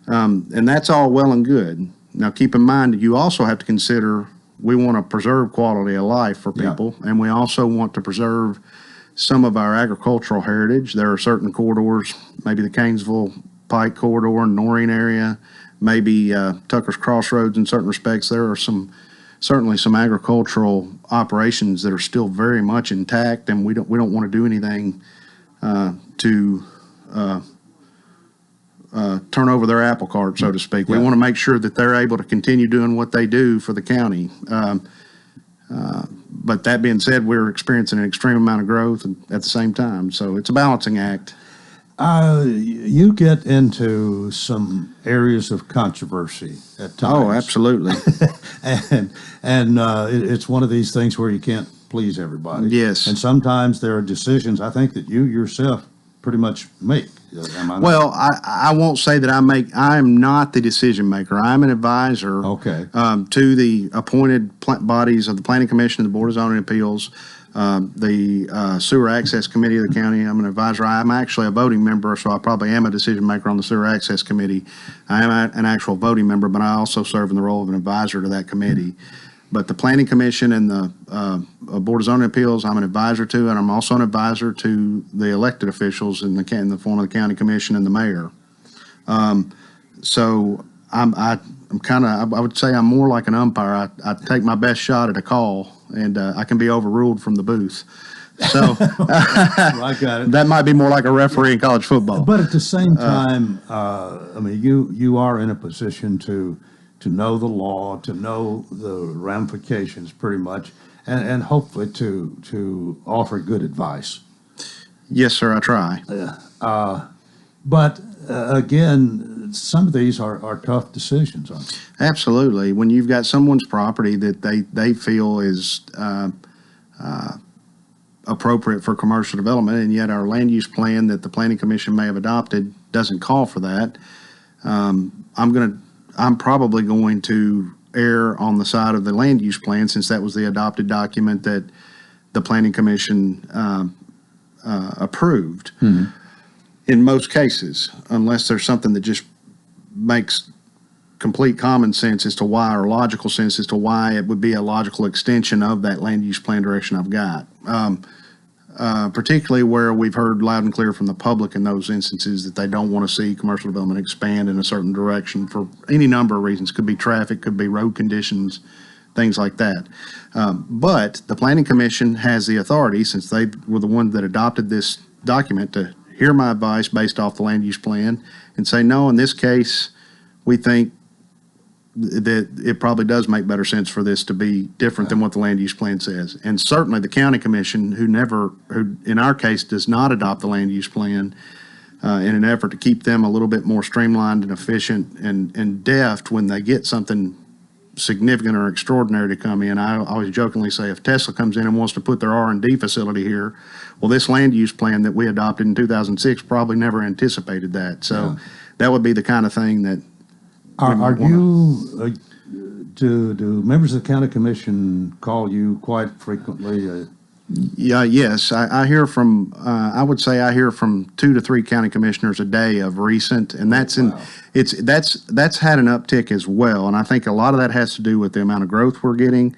And that's all well and good. Now, keep in mind that you also have to consider we want to preserve quality of life for people, and we also want to preserve some of our agricultural heritage. There are certain corridors, maybe the Canesville Pike corridor and Noreen area, maybe Tucker's Crossroads in certain respects. There are certainly some agricultural operations that are still very much intact, and we don't want to do anything to turn over their apple cart, so to speak. We want to make sure that they're able to continue doing what they do for the county. But that being said, we're experiencing an extreme amount of growth at the same time, so it's a balancing act. You get into some areas of controversy at times. Oh, absolutely. and it's one of these things where you can't please everybody. Yes. And sometimes there are decisions I think that you yourself pretty much make. Am I not? Well, I won't say that I am not the decision maker. I'm an advisor to the appointed bodies of the Planning Commission, the Board of Zoning Appeals, the Sewer Access Committee of the county. I'm an advisor. I'm actually a voting member, so I probably am a decision maker on the Sewer Access Committee. I am an actual voting member, but I also serve in the role of an advisor to that committee. But the Planning Commission and the Board of Zoning Appeals, I'm an advisor to, and I'm also an advisor to the elected officials in the form of the County Commission and the mayor. So I would say I'm more like an umpire. I take my best shot at a call, and I can be overruled from the booth. So I got it. That might be more like a referee in college football. But at the same time, I mean, you are in a position to know the law, to know the ramifications pretty much, and hopefully to offer good advice. Yes, sir, I try. But again, some of these are tough decisions, aren't they? Absolutely. When you've got someone's property that they feel is appropriate for commercial development, and yet our land use plan that the Planning Commission may have adopted doesn't call for that, I'm probably going to err on the side of the land use plan, since that was the adopted document that the Planning Commission approved. Mm-hmm. In most cases, unless there's something that just makes complete common sense as to why, or logical sense as to why it would be a logical extension of that land use plan direction I've got. Particularly where we've heard loud and clear from the public in those instances that they don't want to see commercial development expand in a certain direction for any number of reasons. Could be traffic, could be road conditions, things like that. But the Planning Commission has the authority, since they were the ones that adopted this document, to hear my advice based off the land use plan and say, no, in this case, we think that it probably does make better sense for this to be different than what the land use plan says. And certainly the County Commission, who in our case does not adopt the land use plan, in an effort to keep them a little bit more streamlined and efficient and deft when they get something significant or extraordinary to come in. I always jokingly say, if Tesla comes in and wants to put their R&D facility here, well, this land use plan that we adopted in 2006 probably never anticipated that. So that would be the kind of thing that do members of the County Commission call you quite frequently? Yes, I hear from, I would say I hear from 2 to 3 county commissioners a day of recent, and that's that's had an uptick as well. And I think a lot of that has to do with the amount of growth we're getting.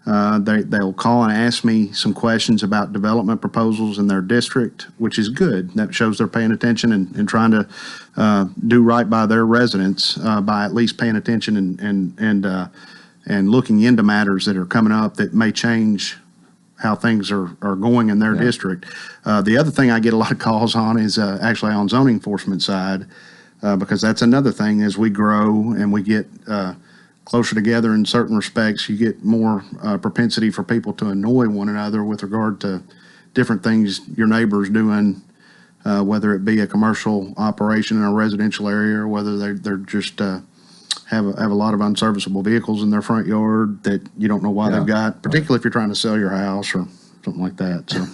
They'll call and ask me some questions about development proposals in their district, which is good. That shows they're paying attention and trying to do right by their residents by at least paying attention and looking into matters that are coming up that may change how things are going in their district. The other thing I get a lot of calls on is actually on zoning enforcement side. because that's another thing. As we grow and we get closer together in certain respects, you get more propensity for people to annoy one another with regard to different things your neighbor's doing, whether it be a commercial operation in a residential area or whether they're just have a lot of unserviceable vehicles in their front yard that you don't know why they've got, particularly if you're trying to sell your house or something like that. So.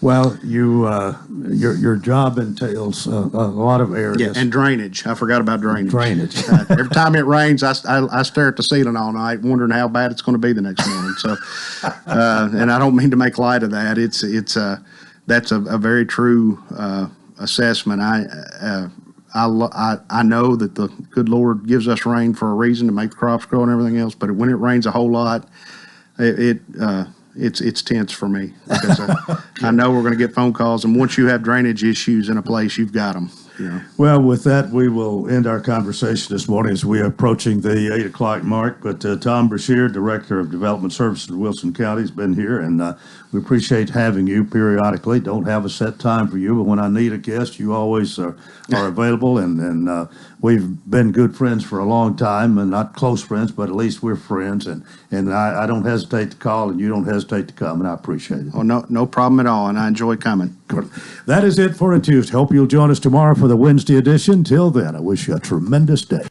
Well, your job entails a lot of areas. Yeah, and drainage. I forgot about drainage. Drainage. Every time it rains, I stare at the ceiling all night, wondering how bad it's going to be the next morning. So, and I don't mean to make light of that. That's a very true assessment. I know that the good Lord gives us rain for a reason to make the crops grow and everything else. But when it rains a whole lot, it's tense for me because I know we're going to get phone calls, and once you have drainage issues in a place, you've got them. You know. Well, with that, we will end our conversation this morning as we are approaching the 8 o'clock mark. But Tom Brashear, Director of Development Services in Wilson County, has been here, and we appreciate having you periodically. Don't have a set time for you, but when I need a guest, you always are available. And we've been good friends for a long time, and not close friends, but at least we're friends. And I don't hesitate to call, and you don't hesitate to come, and I appreciate it. Oh, no problem at all, and I enjoy coming. Good. That is it for a Tuesday. Hope you'll join us tomorrow for the Wednesday edition. Till then, I wish you a tremendous day.